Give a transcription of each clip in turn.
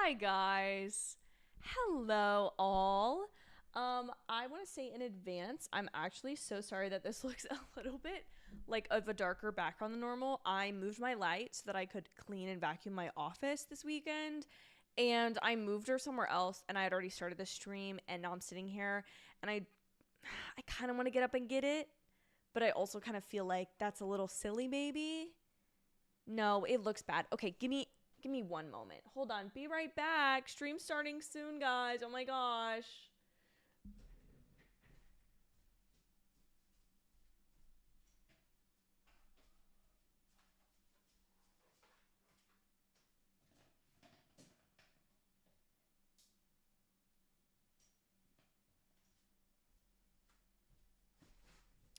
Hi guys. Hello all. I want to say in advance, I'm actually so sorry that this looks a little bit like of a darker background than normal. I moved my light so that I could clean and vacuum my office this weekend, and I moved her somewhere else, and I had already started the stream, and now I'm sitting here and I kind of want to get up and get it, but I also kind of feel like that's a little silly maybe. No, it looks bad. Okay, give me one moment. Hold on. Be right back. Stream starting soon, guys. Oh my gosh.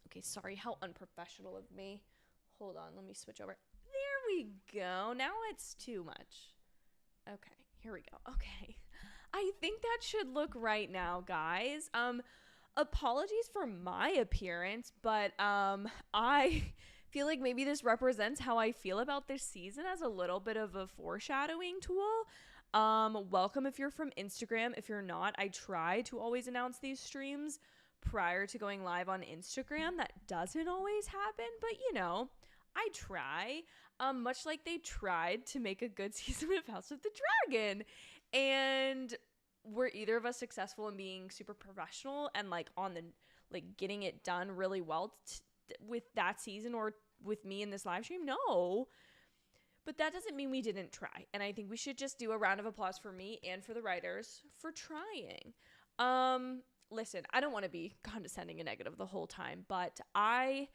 Okay, sorry. How unprofessional of me. Hold on. Let me switch over. There we go. Now it's too much. Okay, here we go. Okay. I think that should look right now, guys. Apologies for my appearance, but I feel like maybe this represents how I feel about this season as a little bit of a foreshadowing tool. Welcome if you're from Instagram. If you're not, I try to always announce these streams prior to going live on Instagram. That doesn't always happen, but I try. Much like they tried to make a good season of House of the Dragon. And were either of us successful in being super professional and like on the like getting it done really well with that season or with me in this live stream? No. But that doesn't mean we didn't try. And I think we should just do a round of applause for me and for the writers for trying. Listen, I don't want to be condescending and negative the whole time, but I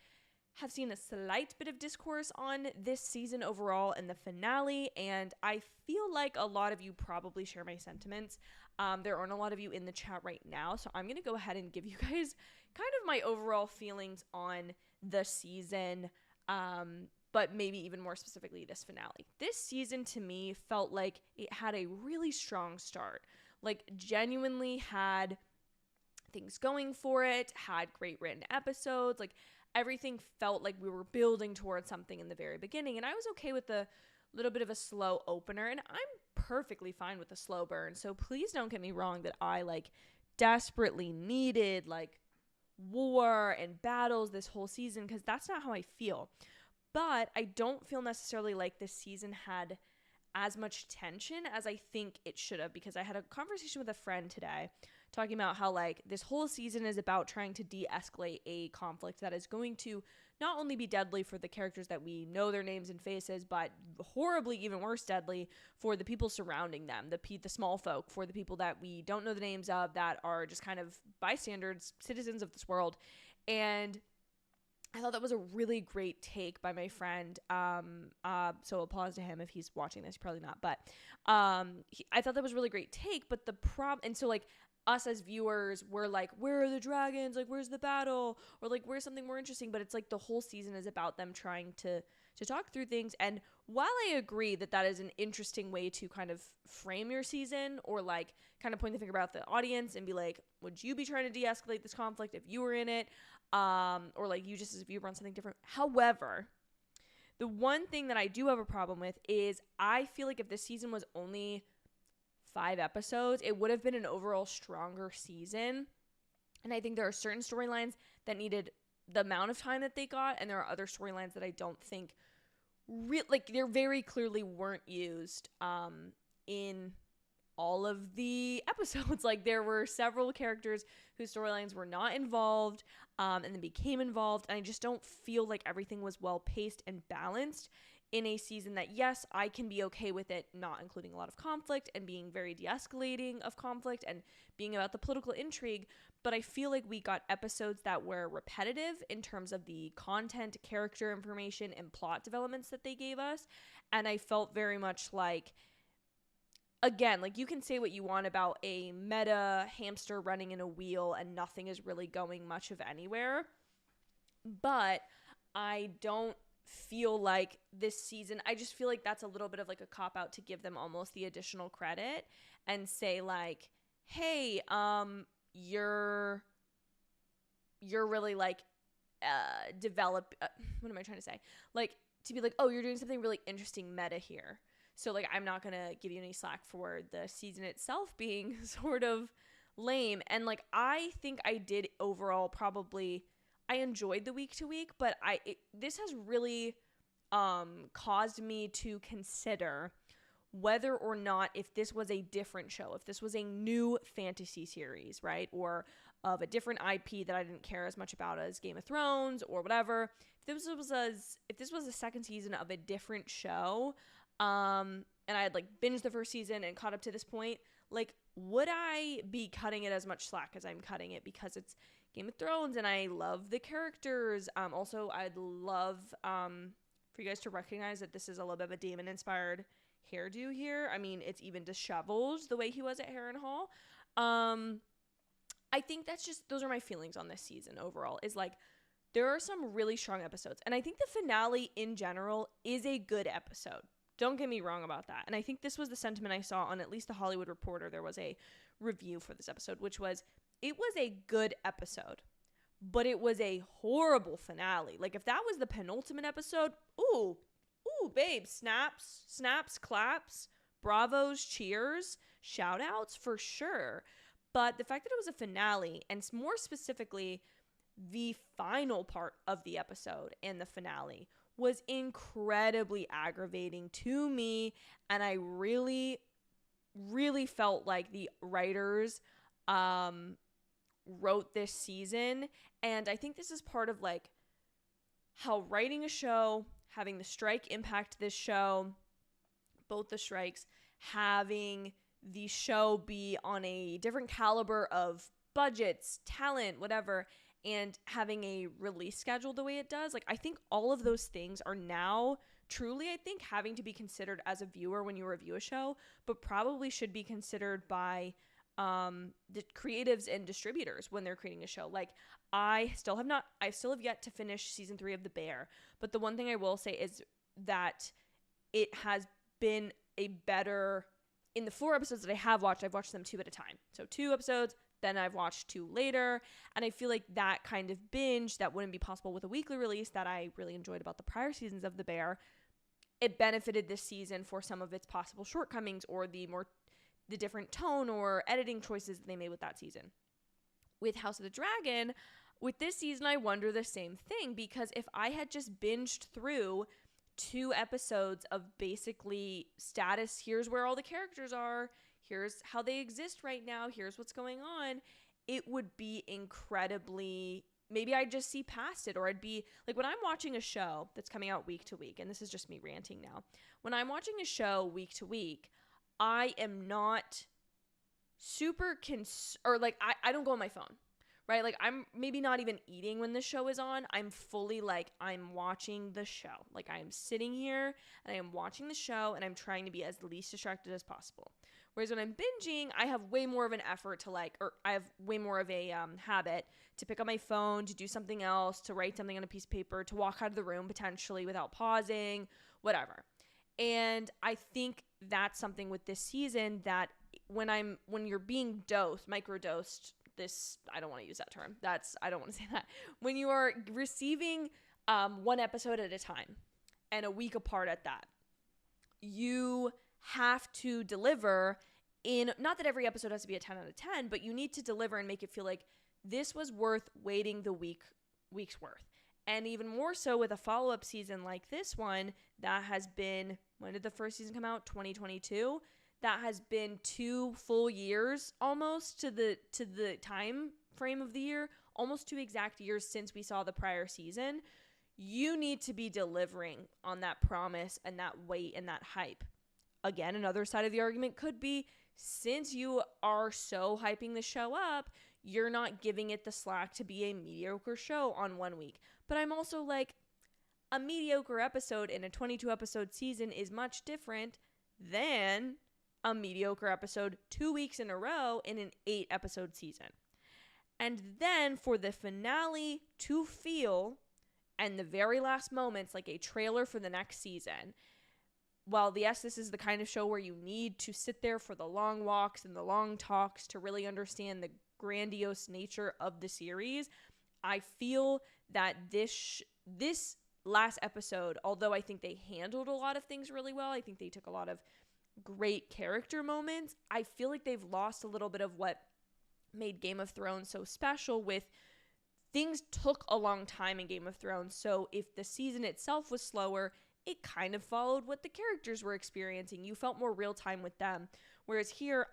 have seen a slight bit of discourse on this season overall in the finale, and I feel like a lot of you probably share my sentiments. There aren't a lot of you in the chat right now, so I'm going to go ahead and give you guys kind of my overall feelings on the season, but maybe even more specifically this finale. This season to me felt like it had a really strong start, like genuinely had things going for it, had great written episodes, like everything felt like we were building towards something in the very beginning. And I was okay with the little bit of a slow opener, and I'm perfectly fine with a slow burn. So please don't get me wrong that I like desperately needed like war and battles this whole season, because that's not how I feel. But I don't feel necessarily like this season had as much tension as I think it should have, because I had a conversation with a friend today talking about how like this whole season is about trying to de-escalate a conflict that is going to not only be deadly for the characters that we know their names and faces, but horribly even worse deadly for the people surrounding them, the small folk, for the people that we don't know the names of, that are just kind of bystanders, citizens of this world. And I thought that was a really great take by my friend. So applause to him if he's watching this. Probably not, but I thought that was a really great take. But the problem, and so like us as viewers, we're like, where are the dragons? Like, where's the battle? Or like, where's something more interesting? But it's like the whole season is about them trying to talk through things. And while I agree that that is an interesting way to kind of frame your season, or like kind of point the finger at the audience and be like, would you be trying to de-escalate this conflict if you were in it? Or like you just as a viewer on something different. However, the one thing that I do have a problem with is I feel like if this season was only 5 episodes, it would have been an overall stronger season. And I think there are certain storylines that needed the amount of time that they got, and there are other storylines that I don't think like they very clearly weren't used in all of the episodes. Like there were several characters whose storylines were not involved and then became involved, and I just don't feel like everything was well paced and balanced in a season that, yes, I can be okay with it not including a lot of conflict and being very de-escalating of conflict and being about the political intrigue, but I feel like we got episodes that were repetitive in terms of the content, character information, and plot developments that they gave us. And I felt very much like, again, like you can say what you want about a meta hamster running in a wheel and nothing is really going much of anywhere, but I don't feel like this season, I just feel like that's a little bit of like a cop out to give them almost the additional credit and say like, hey, you're really like what am I trying to say, like to be like, oh, you're doing something really interesting meta here. So, like, I'm not going to give you any slack for the season itself being sort of lame. And, like, I think I did overall probably, I enjoyed the week to week, but this has really caused me to consider whether or not, if this was a different show, if this was a new fantasy series, right, or of a different IP that I didn't care as much about as Game of Thrones or whatever, if this was a second season of a different show, and I had like binged the first season and caught up to this point, like, would I be cutting it as much slack as I'm cutting it because it's Game of Thrones and I love the characters? Also, I'd love for you guys to recognize that this is a little bit of a Damon inspired hairdo here. I mean, it's even disheveled the way he was at Harrenhal. I think that's just, those are my feelings on this season overall, is like, there are some really strong episodes. And I think the finale in general is a good episode. Don't get me wrong about that. And I think this was the sentiment I saw on at least the Hollywood Reporter. There was a review for this episode, which was, it was a good episode, but it was a horrible finale. Like, if that was the penultimate episode, ooh, babe, snaps, claps, bravos, cheers, shout outs for sure. But the fact that it was a finale, and more specifically, the final part of the episode and the finale, was incredibly aggravating to me. And I really, really felt like the writers wrote this season. And I think this is part of like how writing a show, having the strike impact this show, both the strikes, having the show be on a different caliber of budgets, talent, whatever, and having a release schedule the way it does. Like, I think all of those things are now truly, I think, having to be considered as a viewer when you review a show, but probably should be considered by the creatives and distributors when they're creating a show. Like, I still have yet to finish season 3 of The Bear, but the one thing I will say is that it has been a better, in the 4 episodes that I have watched, I've watched them 2 at a time. So 2 episodes, then I've watched 2 later, and I feel like that kind of binge that wouldn't be possible with a weekly release that I really enjoyed about the prior seasons of The Bear, it benefited this season for some of its possible shortcomings or the different tone or editing choices that they made with that season. With House of the Dragon, with this season, I wonder the same thing, because if I had just binged through 2 episodes of basically status, here's where all the characters are, here's how they exist right now, here's what's going on, it would be incredibly, maybe I'd just see past it, or I'd be like, when I'm watching a show that's coming out week to week, and this is just me ranting now, when I'm watching a show week to week, I am not super I don't go on my phone, right? Like, I'm maybe not even eating when the show is on. I'm fully like, I'm watching the show. Like, I am sitting here and I am watching the show and I'm trying to be as least distracted as possible. Whereas when I'm binging, I have way more of an effort to I have way more of a habit to pick up my phone, to do something else, to write something on a piece of paper, to walk out of the room potentially without pausing, whatever. And I think that's something with this season that when you're being microdosed, I don't want to use that term. I don't want to say that. When you are receiving 1 episode at a time and a week apart at that, you have to deliver not that every episode has to be a 10 out of 10, but you need to deliver and make it feel like this was worth waiting the week's worth. And even more so with a follow-up season like this one, that has been, when did the first season come out? 2022. That has been 2 full years almost to the time frame of the year, almost 2 exact years since we saw the prior season. You need to be delivering on that promise and that weight and that hype. Again, another side of the argument could be, since you are so hyping the show up, you're not giving it the slack to be a mediocre show on 1 week. But I'm also like, a mediocre episode in a 22 episode season is much different than a mediocre episode 2 weeks in a row in an 8 episode season. And then for the finale to feel, and the very last moments, like a trailer for the next season, while yes, this is the kind of show where you need to sit there for the long walks and the long talks to really understand the grandiose nature of the series, I feel that this last episode, although I think they handled a lot of things really well, I think they took a lot of great character moments, I feel like they've lost a little bit of what made Game of Thrones so special. With things took a long time in Game of Thrones, so if the season itself was slower, it kind of followed what the characters were experiencing. You felt more real time with them. Whereas here,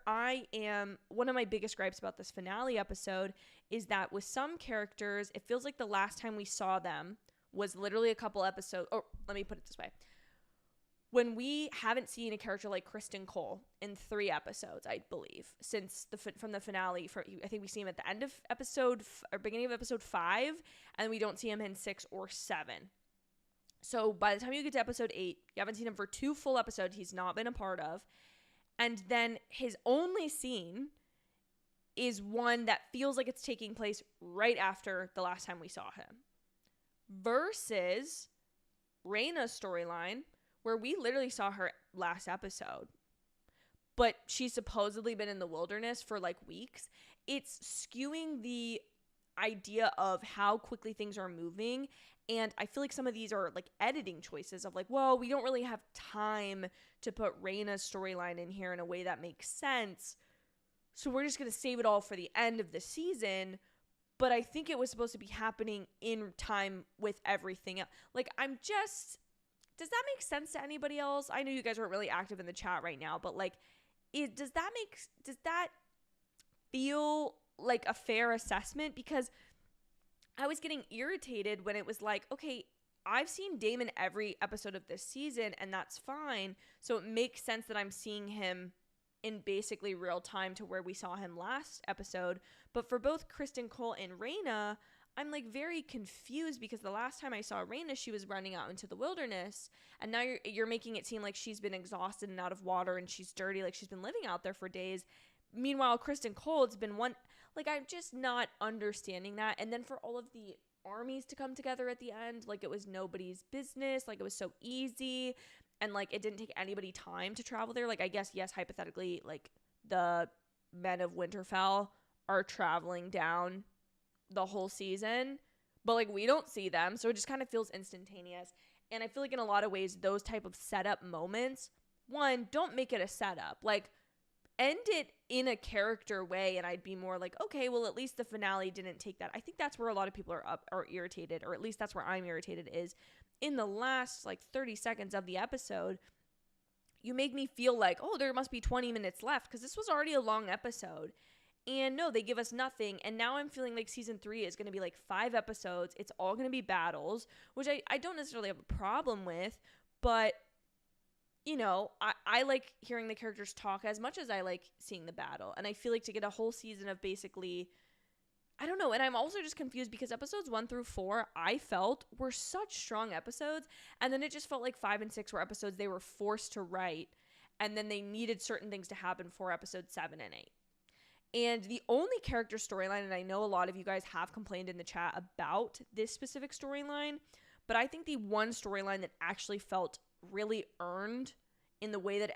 one of my biggest gripes about this finale episode is that with some characters, it feels like the last time we saw them was literally a couple episodes, or let me put it this way. When we haven't seen a character like Kristen Cole in 3 episodes, I believe, since from the finale, I think we see him at the end of or beginning of episode 5, and we don't see him in 6 or 7. So by the time you get to episode 8, you haven't seen him for 2 full episodes he's not been a part of. And then his only scene is one that feels like it's taking place right after the last time we saw him. Versus Rhaena's storyline, where we literally saw her last episode, but she's supposedly been in the wilderness for like weeks. It's skewing the idea of how quickly things are moving. And I feel like some of these are like editing choices of like, well, we don't really have time to put Rhaena's storyline in here in a way that makes sense, so we're just going to save it all for the end of the season. But I think it was supposed to be happening in time with everything else. Like, does that make sense to anybody else? I know you guys aren't really active in the chat right now, but like, does that feel like a fair assessment? Because I was getting irritated when it was like, okay, I've seen Daemon every episode of this season, and that's fine. So it makes sense that I'm seeing him in basically real time to where we saw him last episode. But for both Kristen Cole and Rhaena, I'm like very confused, because the last time I saw Rhaena, she was running out into the wilderness, and now you're making it seem like she's been exhausted and out of water and she's dirty, like she's been living out there for days. Meanwhile, Kristen Cole, it's been one, like, I'm just not understanding that. And then for all of the armies to come together at the end, like it was nobody's business, like it was so easy, and like it didn't take anybody time to travel there. Like, I guess, yes, hypothetically, like the men of Winterfell are traveling down the whole season, but like we don't see them, so it just kind of feels instantaneous. And I feel like in a lot of ways, those type of setup moments, one, don't make it a setup, like end it in a character way, and I'd be more like, okay, well, at least the finale didn't take that. I think that's where a lot of people are irritated, or at least that's where I'm irritated, is in the last like 30 seconds of the episode, you make me feel like, oh, there must be 20 minutes left, because this was already a long episode. And no, they give us nothing. And now I'm feeling like season 3 is going to be like 5 episodes. It's all going to be battles, which I don't necessarily have a problem with. But, you know, I like hearing the characters talk as much as I like seeing the battle. And I feel like to get a whole season of basically, I don't know. And I'm also just confused because episodes 1 through 4, I felt, were such strong episodes. And then it just felt like 5 and 6 were episodes they were forced to write. And then they needed certain things to happen for episodes 7 and 8. And the only character storyline, and I know a lot of you guys have complained in the chat about this specific storyline, but I think the one storyline that actually felt really earned in the way that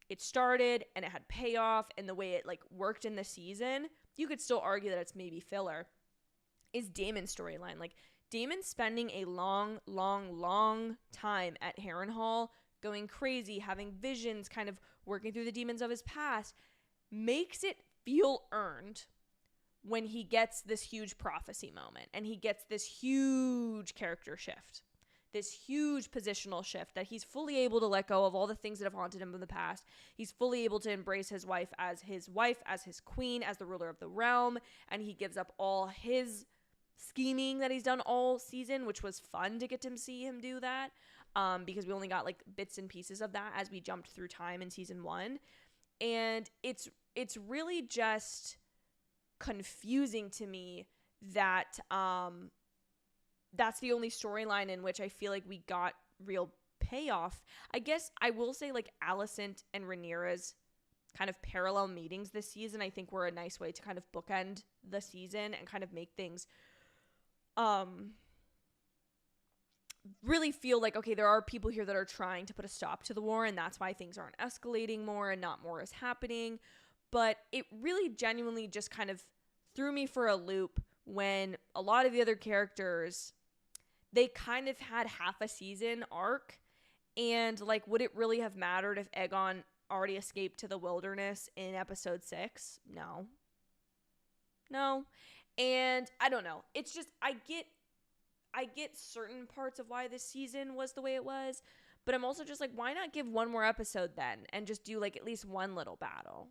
it started and it had payoff and the way it like worked in the season, you could still argue that it's maybe filler, is Daemon's storyline. Like, Daemon spending a long, long, long time at Harrenhal, going crazy, having visions, kind of working through the demons of his past, makes it feel earned when he gets this huge prophecy moment and he gets this huge character shift, this huge positional shift, that he's fully able to let go of all the things that have haunted him in the past. He's fully able to embrace his wife, as his queen, as the ruler of the realm, and he gives up all his scheming that he's done all season, which was fun to get to see him do that, because we only got like bits and pieces of that as we jumped through time in season 1. And it's really just confusing to me that that's the only storyline in which I feel like we got real payoff. I guess I will say like Alicent and Rhaenyra's kind of parallel meetings this season, I think, were a nice way to kind of bookend the season and kind of make things really feel like, okay, there are people here that are trying to put a stop to the war, and that's why things aren't escalating more and not more is happening. But it really genuinely just kind of threw me for a loop when a lot of the other characters they kind of had half a season arc. And, like, would it really have mattered if Aegon already escaped to the wilderness in episode 6? No. And I don't know. It's just, I get certain parts of why this season was the way it was, but I'm also just like, why not give one more episode then and just do, like, at least one little battle?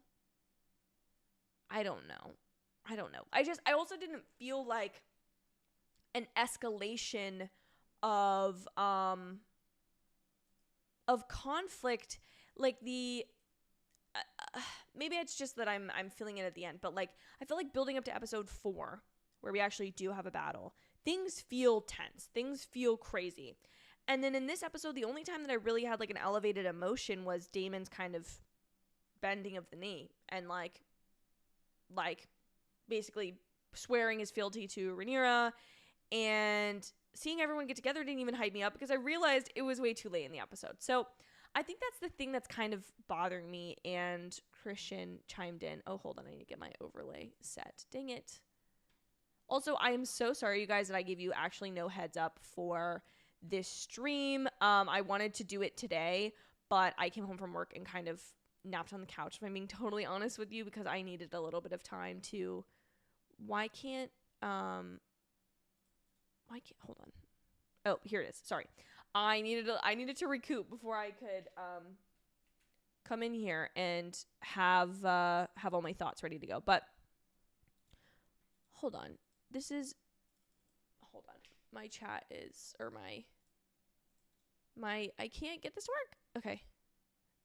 I don't know. I also didn't feel like an escalation of conflict, like the maybe it's just that I'm feeling it at the end, but, like, I feel like building up to episode 4, where we actually do have a battle, things feel tense, things feel crazy. And then in this episode, the only time that I really had, like, an elevated emotion was Damon's kind of bending of the knee and like basically swearing his fealty to Rhaenyra, and seeing everyone get together didn't even hype me up because I realized it was way too late in the episode. So I think that's the thing that's kind of bothering me. And Christian chimed in. Oh, hold on. I need to get my overlay set. Dang it. Also, I am so sorry, you guys, that I gave you actually no heads up for this stream. I wanted to do it today, but I came home from work and kind of napped on the couch, if I'm being totally honest with you, because I needed a little bit of time to... Why can't... Hold on. Oh, here it is. Sorry. I needed to recoup before I could come in here and have all my thoughts ready to go. But hold on. Hold on. My chat is, or I can't get this to work. Okay,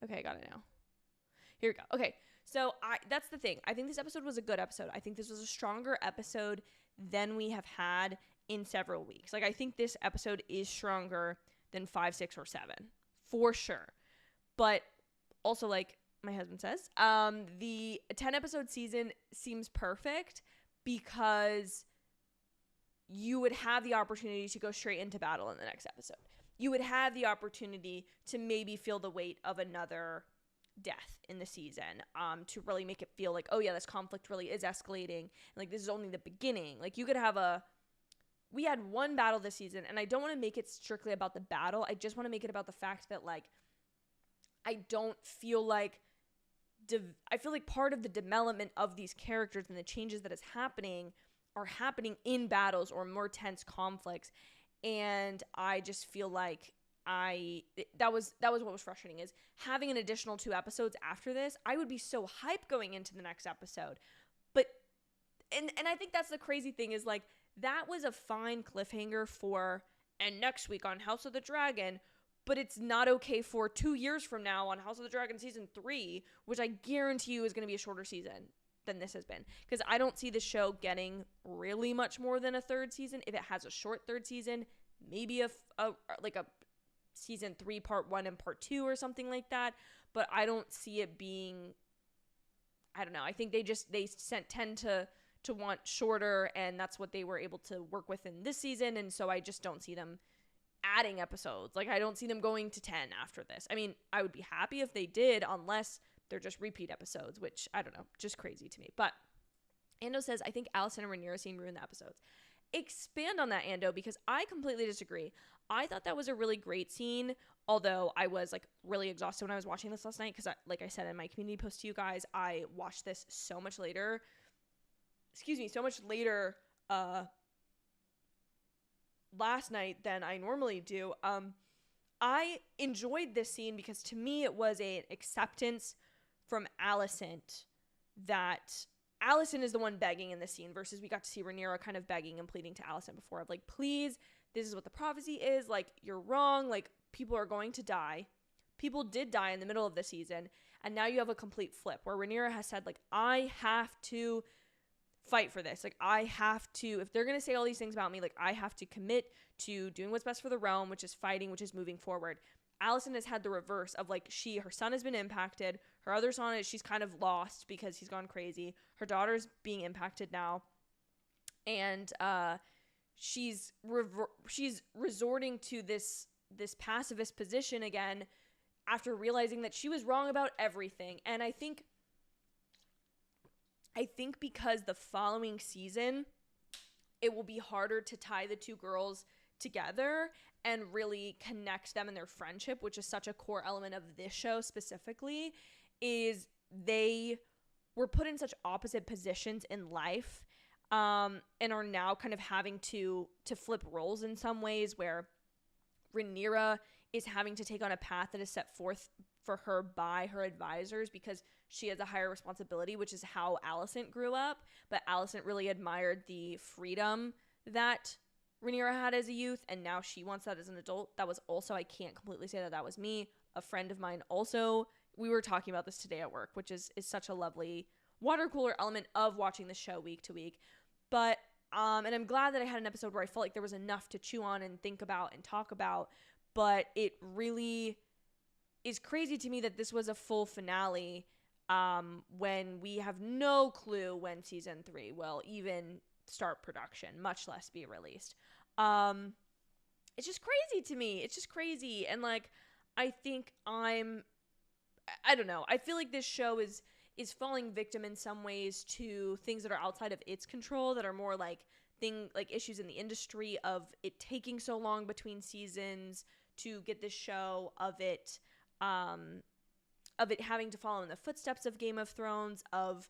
I got it now. Here we go. Okay. So that's the thing. I think this episode was a good episode. I think this was a stronger episode than we have had in several weeks. Like, I think this episode is stronger than 5, 6, or 7 for sure. But also, like my husband says, the 10 episode season seems perfect because you would have the opportunity to go straight into battle in the next episode. You would have the opportunity to maybe feel the weight of another death in the season, to really make it feel like, oh yeah, this conflict really is escalating, and like this is only the beginning. Like, you could have we had one battle this season, and I don't want to make it strictly about the battle. I just want to make it about the fact that, like, I feel like part of the development of these characters and the changes that is happening are happening in battles or more tense conflicts. And I just feel like that was what was frustrating, is having an additional 2 episodes after this. I would be so hyped going into the next episode. But and I think that's the crazy thing, is like, that was a fine cliffhanger for, and next week on House of the Dragon, but it's not okay for 2 years from now on House of the Dragon season 3, which I guarantee you is going to be a shorter season than this has been, because I don't see the show getting really much more than a 3rd season. If it has a short 3rd season, maybe a season 3 part 1 and part 2 or something like that, but I don't see it being, I don't know. I think they tend to want shorter, and that's what they were able to work with in this season. And so I just don't see them adding episodes. Like, I don't see them going to 10 after this. I mean, I would be happy if they did, unless they're just repeat episodes, which, I don't know, just crazy to me. But Ando says, I think Alicent and Rhaenyra scene ruined the episodes. Expand on that, Ando, because I completely disagree. I thought that was a really great scene, although I was, like, really exhausted when I was watching this last night, because, like I said in my community post to you guys, I watched this so much later last night than I normally do. I enjoyed this scene because, to me, it was an acceptance from Alicent that Alicent is the one begging in this scene, versus we got to see Rhaenyra kind of begging and pleading to Alicent before, of like, please, this is what the prophecy is, like, you're wrong, like, people are going to die. People did die in the middle of the season, and now you have a complete flip where Rhaenyra has said, like, I have to fight for this. Like, I have to, if they're going to say all these things about me, like, I have to commit to doing what's best for the realm, which is fighting, which is moving forward. Alicent has had the reverse of, like, her son has been impacted. Her other son she's kind of lost because he's gone crazy. Her daughter's being impacted now. And she's resorting to this pacifist position again after realizing that she was wrong about everything. And I think because the following season, it will be harder to tie the two girls together and really connect them in their friendship, which is such a core element of this show specifically, is they were put in such opposite positions in life, and are now kind of having to flip roles in some ways, where Rhaenyra is having to take on a path that is set forth for her by her advisors because she has a higher responsibility, which is how Alicent grew up. But Alicent really admired the freedom that Rhaenyra had as a youth, and now she wants that as an adult. That was also, I can't completely say that was me. A friend of mine also, we were talking about this today at work, which is such a lovely water cooler element of watching the show week to week. But and I'm glad that I had an episode where I felt like there was enough to chew on and think about and talk about. But it really is crazy to me that this was a full finale when we have no clue when season 3 will even start production, much less be released. It's just crazy to me. It's just crazy. And like, I think I don't know. I feel like this show is falling victim in some ways to things that are outside of its control, that are more like issues in the industry, of it taking so long between seasons to get this show, of it having to follow in the footsteps of Game of Thrones, of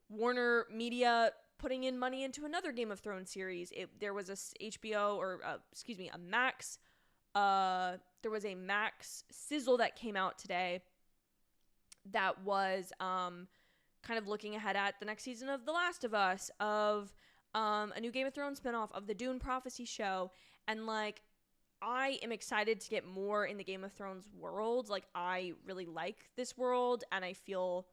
Warner Media putting in money into another Game of Thrones series. There was a HBO a Max. There was a Max sizzle that came out today that was kind of looking ahead at the next season of The Last of Us, of a new Game of Thrones spinoff, of the Dune Prophecy show. And like, I am excited to get more in the Game of Thrones world. Like, I really like this world, and I feel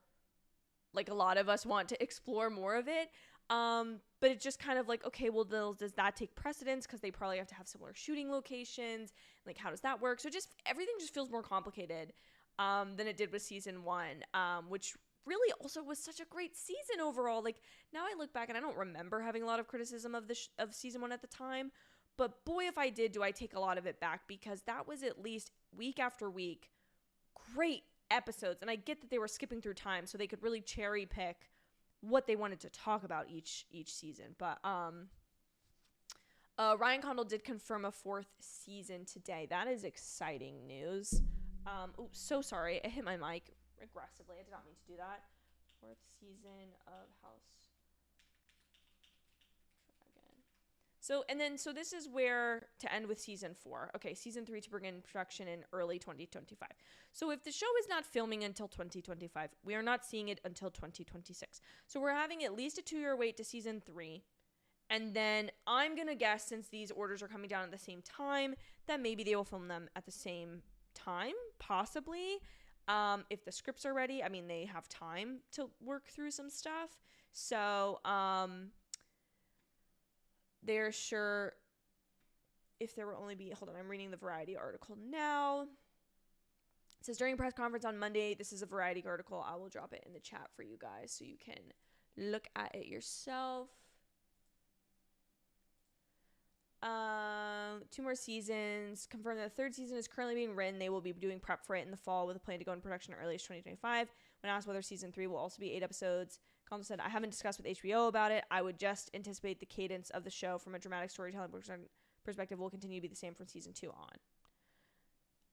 like a lot of us want to explore more of it. But it's just kind of like, okay, well, does that take precedence? Because they probably have to have similar shooting locations. Like, how does that work? So just everything just feels more complicated than it did with season 1, which really also was such a great season overall. Like, now I look back and I don't remember having a lot of criticism of season 1 at the time. But boy, if I did, do I take a lot of it back, because that was at least week after week great episodes. And I get that they were skipping through time so they could really cherry pick what they wanted to talk about each season. But Ryan Condal did confirm a 4th season today. That is exciting news. So sorry, I hit my mic aggressively. I did not mean to do that. 4th season of House Dragon. So this is where to end with season 4. Okay, season 3 to begin production in early 2025. So if the show is not filming until 2025, we are not seeing it until 2026. So we're having at least a 2-year wait to season 3. And then I'm going to guess, since these orders are coming down at the same time, that maybe they will film them at the same time, possibly. If the scripts are ready, I mean, they have time to work through some stuff. So, they're sure, if there will only be, hold on, I'm reading the Variety article now. It says, during a press conference on Monday, this is a Variety article. I will drop it in the chat for you guys so you can look at it yourself. 2 more seasons. Confirmed that the 3rd season is currently being written. They will be doing prep for it in the fall with a plan to go into production early as 2025. When asked whether season 3 will also be 8 episodes, Condal said, I haven't discussed with HBO about it. I would just anticipate the cadence of the show from a dramatic storytelling perspective will continue to be the same from season 2 on.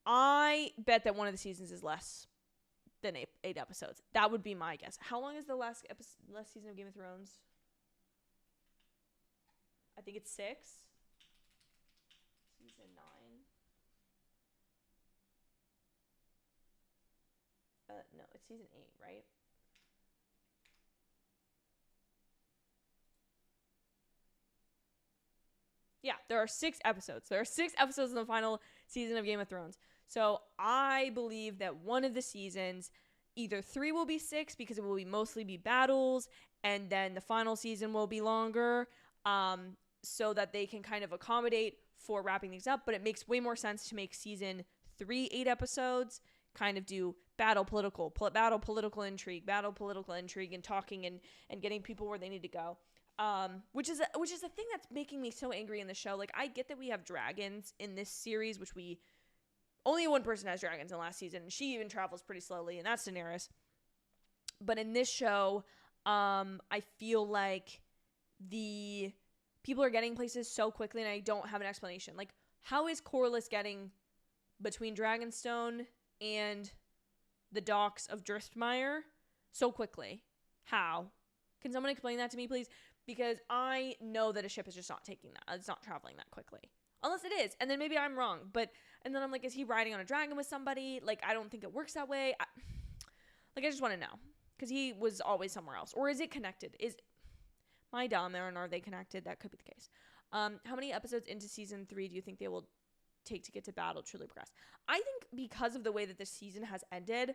I bet that one of the seasons is less than 8 episodes. That would be my guess. How long is the last season of Game of Thrones? I think it's 6. Season 9. No, it's season 8, right? Yeah, there are 6 episodes. There are 6 episodes in the final season of Game of Thrones. So I believe that one of the seasons, either 3 will be 6 because it will mostly be battles, and then the final season will be longer, so that they can kind of accommodate for wrapping things up. But it makes way more sense to make season 3 8 episodes, kind of do battle, political intrigue, and talking and getting people where they need to go. Which is the thing that's making me so angry in the show. Like, I get that we have dragons in this series, which only one person has dragons in the last season, and she even travels pretty slowly, and that's Daenerys. But in this show, I feel like the people are getting places so quickly and I don't have an explanation. Like, how is Corlys getting between Dragonstone and the docks of Driftmire so quickly? How? Can someone explain that to me, please? Because I know that a ship is just not taking that. It's not traveling that quickly. Unless it is. And then maybe I'm wrong. And then I'm like, is he riding on a dragon with somebody? Like, I don't think it works that way. I just want to know. Because he was always somewhere else. Or is it connected? Is my dumb, and are they connected? That could be the case. How many episodes into season 3 do you think they will take to get to battle truly progress? I think because of the way that this season has ended,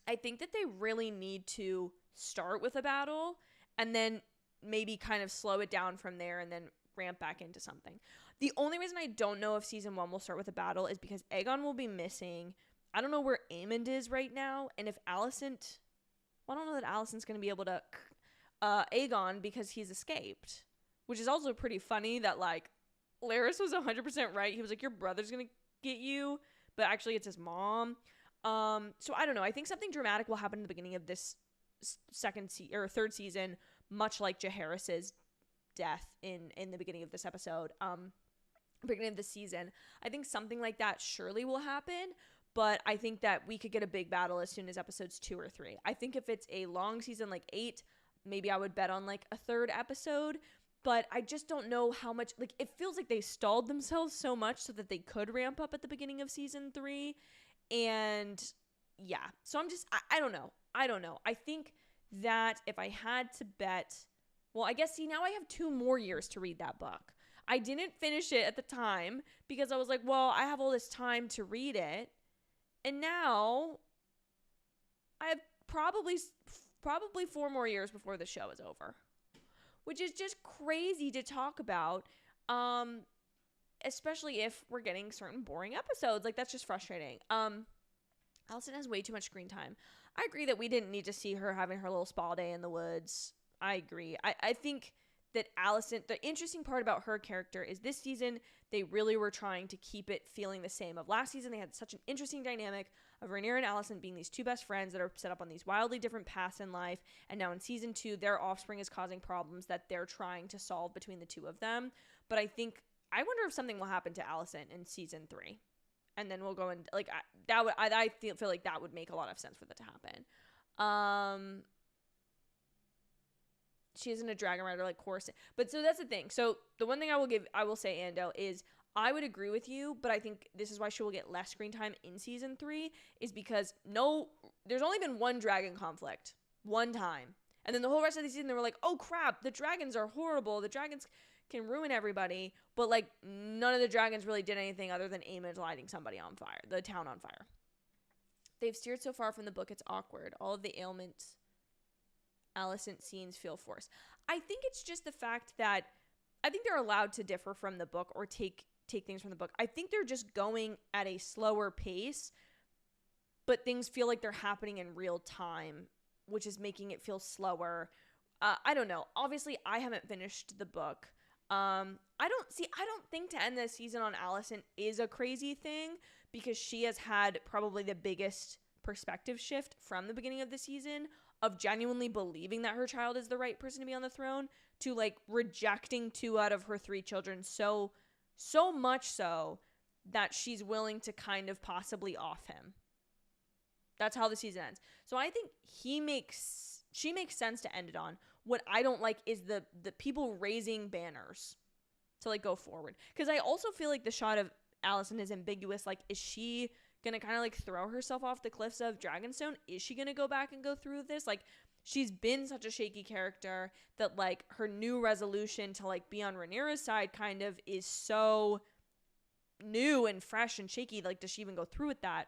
I think that they really need to start with a battle and then maybe kind of slow it down from there and then ramp back into something. The only reason I don't know if season 1 will start with a battle is because Aegon will be missing. I don't know where Aemond is right now, and if Alicent, well, I don't know that Alicent's going to be able to Aegon because he's escaped, which is also pretty funny that, like, Larys was 100% right. He was like, your brother's going to get you, but actually it's his mom. So I don't know. I think something dramatic will happen in the beginning of this third season, much like Jaehaerys's death in the beginning of this episode, beginning of the season. I think something like that surely will happen, but I think that we could get a big battle as soon as episodes 2 or 3. I think if it's a long season like 8, maybe I would bet on like a third episode, but I just don't know how much, like, it feels like they stalled themselves so much so that they could ramp up at the beginning of season 3. And yeah, so I don't know. I think that if I had to bet, well, I guess, now I have 2 more years to read that book. I didn't finish it at the time because I was like, well, I have all this time to read it. And now I have probably 4 more years before the show is over, which is just crazy to talk about. Especially if we're getting certain boring episodes. Like, that's just frustrating. Alicent has way too much screen time. I agree that we didn't need to see her having her little spa day in the woods. I agree. I think that Alicent, the interesting part about her character is this season, they really were trying to keep it feeling the same. Of last season, they had such an interesting dynamic of Rhaenyra and Alicent being these 2 best friends that are set up on these wildly different paths in life. And now in season 2, their offspring is causing problems that they're trying to solve between the 2 of them. But I wonder if something will happen to Alicent in season 3. And then we'll go in, like, I feel like that would make a lot of sense for that to happen. She isn't a dragon rider like Coruscant. But so that's the thing. So the one thing I will say, Ando, is I would agree with you, but I think this is why she will get less screen time in season 3, is because there's only been 1 dragon conflict. 1 time. And then the whole rest of the season, they were like, oh crap, the dragons are horrible. The dragons can ruin everybody. But, like, none of the dragons really did anything other than Aemond lighting somebody on fire, the town on fire. They've steered so far from the book, it's awkward. All of the ailments Alicent scenes feel forced. I think it's just the fact that I think they're allowed to differ from the book or take things from the book. I think they're just going at a slower pace, but things feel like they're happening in real time, which is making it feel slower. I don't know. Obviously, I haven't finished the book. I don't think to end this season on Alicent is a crazy thing because she has had probably the biggest perspective shift from the beginning of the season of genuinely believing that her child is the right person to be on the throne to, like, rejecting 2 out of her 3 children so much so that she's willing to kind of possibly off him. That's how the season ends. So I think she makes sense to end it on. What I don't like is the people raising banners to, like, go forward. Because I also feel like the shot of Alicent is ambiguous. Like, is she gonna kind of, like, throw herself off the cliffs of Dragonstone? Is she gonna go back and go through this? Like, she's been such a shaky character that, like, her new resolution to, like, be on Rhaenyra's side kind of is so new and fresh and shaky. Like, does she even go through with that?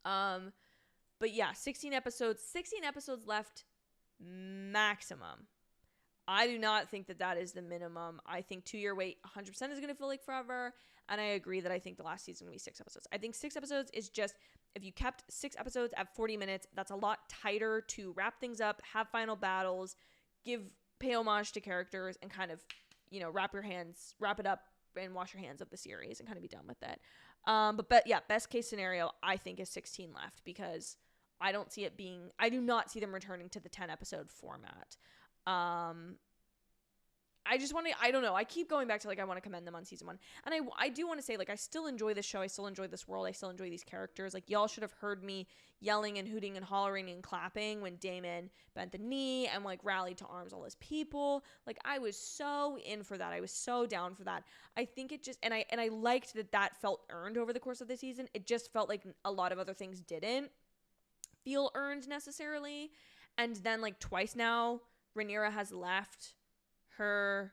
But yeah, 16 episodes left maximum. I do not think that is the minimum. I think 2-year wait 100% is going to feel like forever. And I agree that I think the last season will be 6 episodes. I think 6 episodes is just, if you kept 6 episodes at 40 minutes, that's a lot tighter to wrap things up, have final battles, pay homage to characters, and kind of, wrap it up and wash your hands of the series and kind of be done with it. But yeah, best case scenario, I think, is 16 left because I do not see them returning to the 10 episode format. I just want to, I don't know. I keep going back to, like, I want to commend them on season 1. And I do want to say, like, I still enjoy this show. I still enjoy this world. I still enjoy these characters. Like, y'all should have heard me yelling and hooting and hollering and clapping when Damon bent the knee and, like, rallied to arms all his people. Like, I was so in for that. I was so down for that. I think it just, and I liked that felt earned over the course of the season. It just felt like a lot of other things didn't feel earned necessarily. And then, like, twice now, Rhaenyra has left her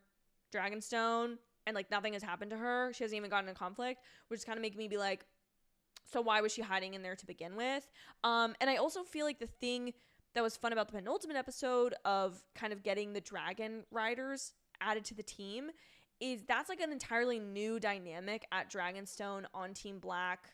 Dragonstone and, like, nothing has happened to her. She hasn't even gotten in conflict, which is kind of making me be like, so why was she hiding in there to begin with? And I also feel like the thing that was fun about the penultimate episode of kind of getting the dragon riders added to the team is that's, like, an entirely new dynamic at Dragonstone on Team Black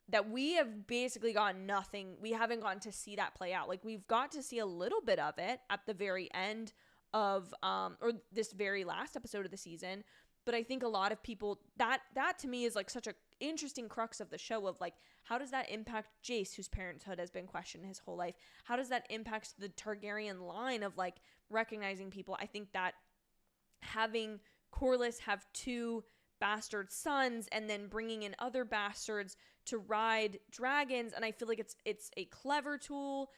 that we have basically gotten nothing. We haven't gotten to see that play out. Like, we've got to see a little bit of it at the very end of or this very last episode of the season, but I think a lot of people that to me is, like, such a interesting crux of the show of, like, how does that impact Jace, whose parenthood has been questioned his whole life? How does that impact the Targaryen line of, like, recognizing people? I think that having Corlys have 2 bastard sons and then bringing in other bastards to ride dragons, and I feel like it's a clever tool.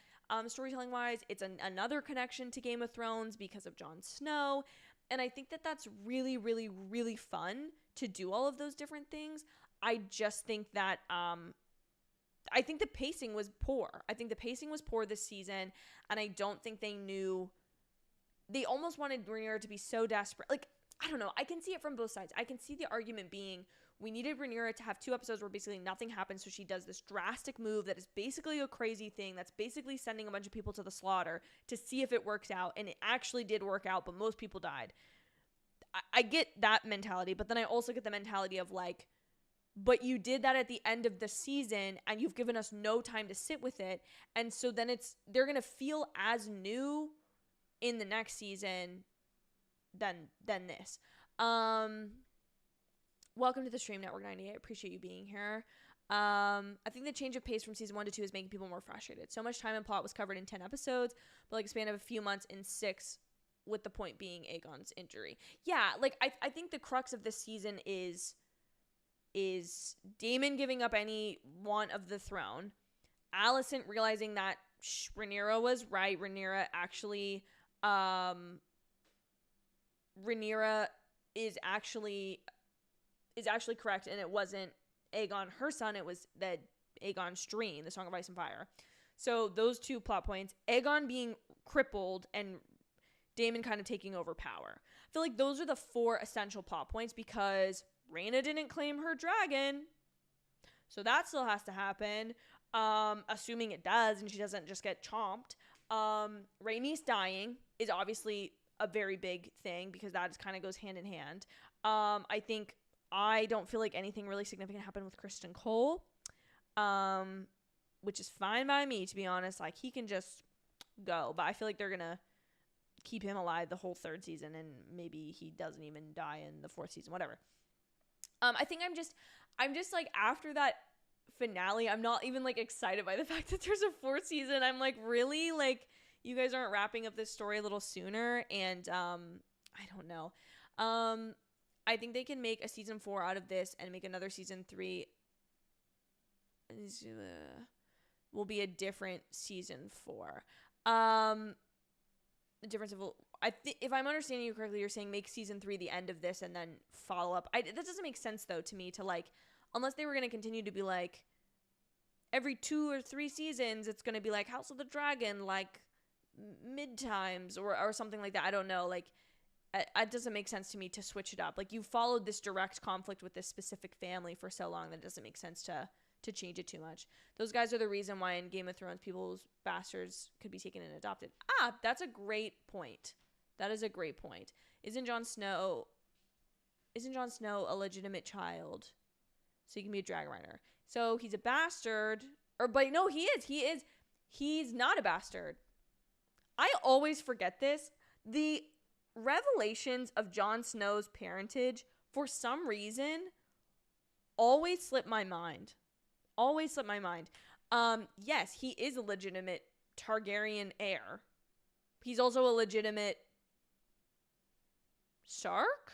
Storytelling wise, it's another connection to Game of Thrones because of Jon Snow. And I think that that's really, really, really fun to do all of those different things. I just think that, I think the pacing was poor. I think the pacing was poor this season. And I don't think they almost wanted Rhaenyra to be so desperate. Like, I don't know. I can see it from both sides. I can see the argument being, we needed Rhaenyra to have 2 episodes where basically nothing happens, so she does this drastic move that is basically a crazy thing, that's basically sending a bunch of people to the slaughter to see if it works out, and it actually did work out, but most people died. I get that mentality, but then I also get the mentality of, like, but you did that at the end of the season, and you've given us no time to sit with it, and so then they're going to feel as new in the next season than this. Welcome to the Stream Network 98. I appreciate you being here. I think the change of pace from season 1 to 2 is making people more frustrated. So much time and plot was covered in 10 episodes, but, like, a span of a few months in 6, with the point being Aegon's injury. Yeah, like, I think the crux of this season is Daemon giving up any want of the throne, Alicent realizing that Rhaenyra was right. Rhaenyra is actually correct, and it wasn't Aegon, her son, it was Aegon's dream, the Song of Ice and Fire. So those 2 plot points, Aegon being crippled and Daemon kind of taking over power. I feel like those are the 4 essential plot points because Rhaena didn't claim her dragon, so that still has to happen, assuming it does and she doesn't just get chomped. Rhaenys dying is obviously a very big thing because that kind of goes hand in hand. I don't feel like anything really significant happened with Kristen Cole, which is fine by me, to be honest. Like, he can just go, but I feel like they're gonna keep him alive the whole 3rd season, and maybe he doesn't even die in the 4th season, whatever. I think I'm just like, after that finale, I'm not even, like, excited by the fact that there's a 4th season. I'm like, really? Like, you guys aren't wrapping up this story a little sooner? And I don't know. I think they can make a season 4 out of this and make another season 3. Will be a different season 4. The difference of, if I'm understanding you correctly, you're saying make season 3 the end of this and then follow up. That doesn't make sense, though, to me, to, like, unless they were going to continue to be, like, every 2 or 3 seasons, it's going to be, like, House of the Dragon, like, mid-times or something like that. I don't know. Like, it doesn't make sense to me to switch it up. Like, you followed this direct conflict with this specific family for so long that it doesn't make sense to change it too much. Those guys are the reason why in Game of Thrones people's bastards could be taken and adopted. That's a great point. That is a great point. Isn't Jon Snow a legitimate child? So he can be a dragon rider. So he's a bastard. But no, he is. He's not a bastard. I always forget this. The revelations of Jon Snow's parentage, for some reason, always slip my mind. Yes, he is a legitimate Targaryen heir. He's also a legitimate Stark?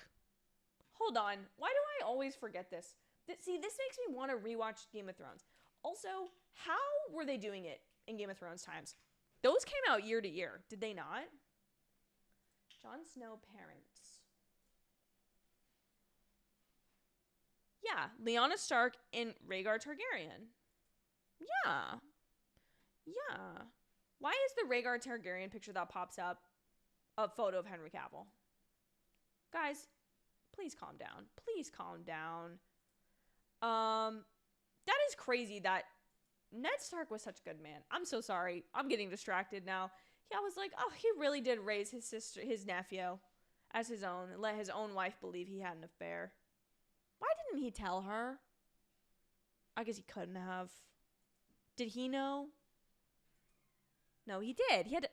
Hold on. Why do I always forget this? See, this makes me want to rewatch Game of Thrones. Also, how were they doing it in Game of Thrones times? Those came out year to year, did they not? Jon Snow parents. Yeah, Lyanna Stark and Rhaegar Targaryen. Yeah. Yeah. Why is the Rhaegar Targaryen picture that pops up a photo of Henry Cavill? Guys, please calm down. Please calm down. That is crazy that Ned Stark was such a good man. I'm so sorry. I'm getting distracted now. Yeah, I was like, oh, he really did raise his nephew as his own and let his own wife believe he had an affair. Why didn't he tell her? I guess he couldn't have. Did he know? No, he did. He had to.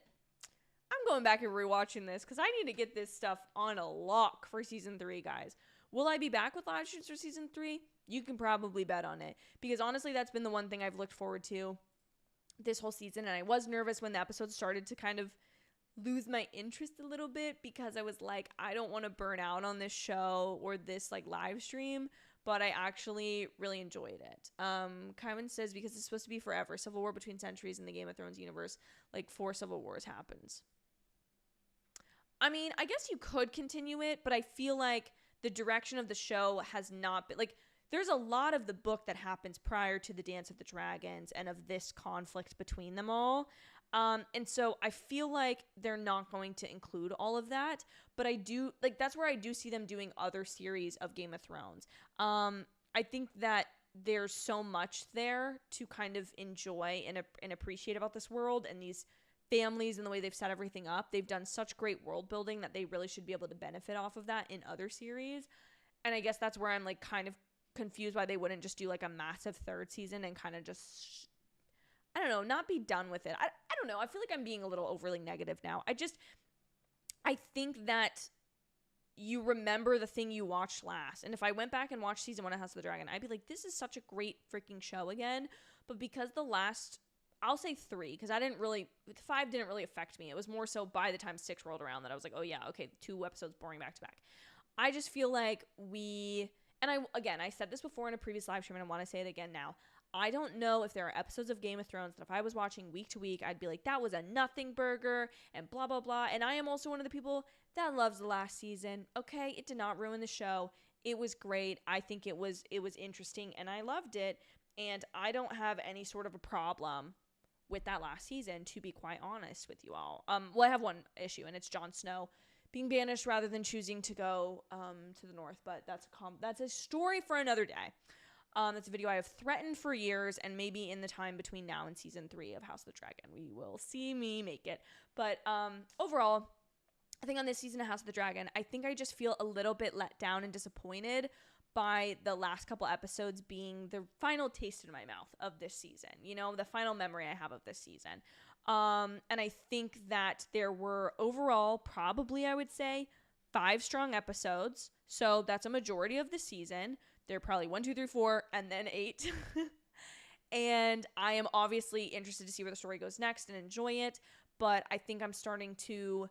I'm going back and rewatching this because I need to get this stuff on a lock for season 3, guys. Will I be back with live streams for season 3? You can probably bet on it. Because honestly, that's been the one thing I've looked forward to this whole season. And I was nervous when the episode started to kind of lose my interest a little bit because I was like, I don't want to burn out on this show or this like live stream. But I actually really enjoyed it. Kyman says, because it's supposed to be forever. Civil War between centuries in the Game of Thrones universe. Like 4 Civil Wars happens. I mean, I guess you could continue it, but I feel like the direction of the show has not been, like, there's a lot of the book that happens prior to the Dance of the Dragons and of this conflict between them all. And so I feel like they're not going to include all of that, but I do, like, that's where I do see them doing other series of Game of Thrones. I think that there's so much there to kind of enjoy and appreciate about this world and these families and the way they've set everything up. They've done such great world building that they really should be able to benefit off of that in other series. And I guess that's where I'm like kind of confused why they wouldn't just do like a massive 3rd season and kind of just, I don't know, not be done with it. I don't know. I feel like I'm being a little overly negative now. I think that you remember the thing you watched last. And if I went back and watched season 1 of House of the Dragon, I'd be like, this is such a great freaking show again. But because the last, I'll say 3, because 5 didn't really affect me. It was more so by the time 6 rolled around that I was like, oh yeah, okay, 2 episodes boring back to back. I just feel like I said this before in a previous live stream and I want to say it again now. I don't know if there are episodes of Game of Thrones that if I was watching week to week, I'd be like, that was a nothing burger and blah, blah, blah. And I am also one of the people that loves the last season. Okay, it did not ruin the show. It was great. I think it was interesting and I loved it. And I don't have any sort of a problem with that last season, to be quite honest with you all. Well, I have one issue, and it's Jon Snow being banished rather than choosing to go to the north. But that's a story for another day. That's a video I have threatened for years, and maybe in the time between now and season 3 of House of the Dragon, we will see me make it. But overall, I think on this season of House of the Dragon, I think I just feel a little bit let down and disappointed by the last couple episodes being the final taste in my mouth of this season, you know, the final memory I have of this season. And I think that there were overall, probably I would say 5 strong episodes. So that's a majority of the season. They're probably 1, 2, 3, 4, and then 8. And I am obviously interested to see where the story goes next and enjoy it. But I think I'm starting to...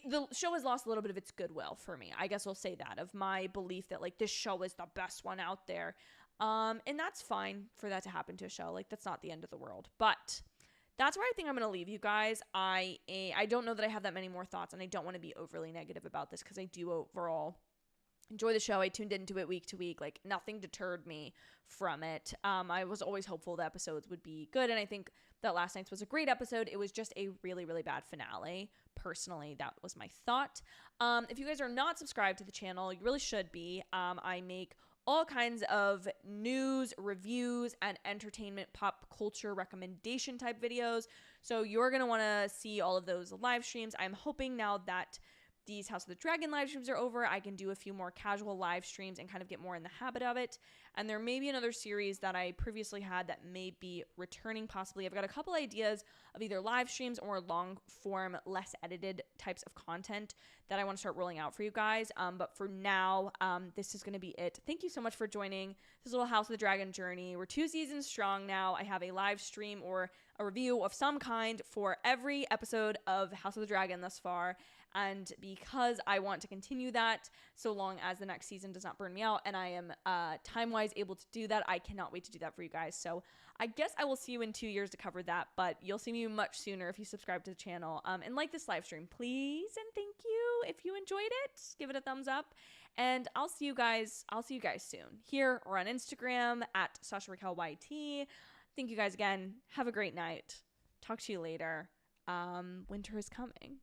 the show has lost a little bit of its goodwill for me. I guess I'll say that, of my belief that, like, this show is the best one out there. And that's fine for that to happen to a show. Like, that's not the end of the world. But that's where I think I'm going to leave you guys. I don't know that I have that many more thoughts, and I don't want to be overly negative about this because I do overall enjoy the show. I tuned into it week to week. Like, nothing deterred me from it. I was always hopeful the episodes would be good, and I think that last night's was a great episode. It was just a really, really bad finale. Personally, that was my thought. If you guys are not subscribed to the channel, you really should be. I make all kinds of news, reviews, and entertainment pop culture recommendation type videos. So you're going to want to see all of those live streams. I'm hoping now that these House of the Dragon live streams are over, I can do a few more casual live streams and kind of get more in the habit of it. And there may be another series that I previously had that may be returning possibly. I've got a couple ideas of either live streams or long form, less edited types of content that I want to start rolling out for you guys. But for now, this is going to be it. Thank you so much for joining this little House of the Dragon journey. We're 2 seasons strong now. I have a live stream or a review of some kind for every episode of House of the Dragon thus far. And because I want to continue that so long as the next season does not burn me out and I am time-wise able to do that, I cannot wait to do that for you guys. So I guess I will see you in 2 years to cover that, but you'll see me much sooner if you subscribe to the channel and like this live stream, please. And thank you. If you enjoyed it, give it a thumbs up. And I'll see you guys soon here or on Instagram at Sasha Raquel YT. Thank you guys again. Have a great night. Talk to you later. Winter is coming.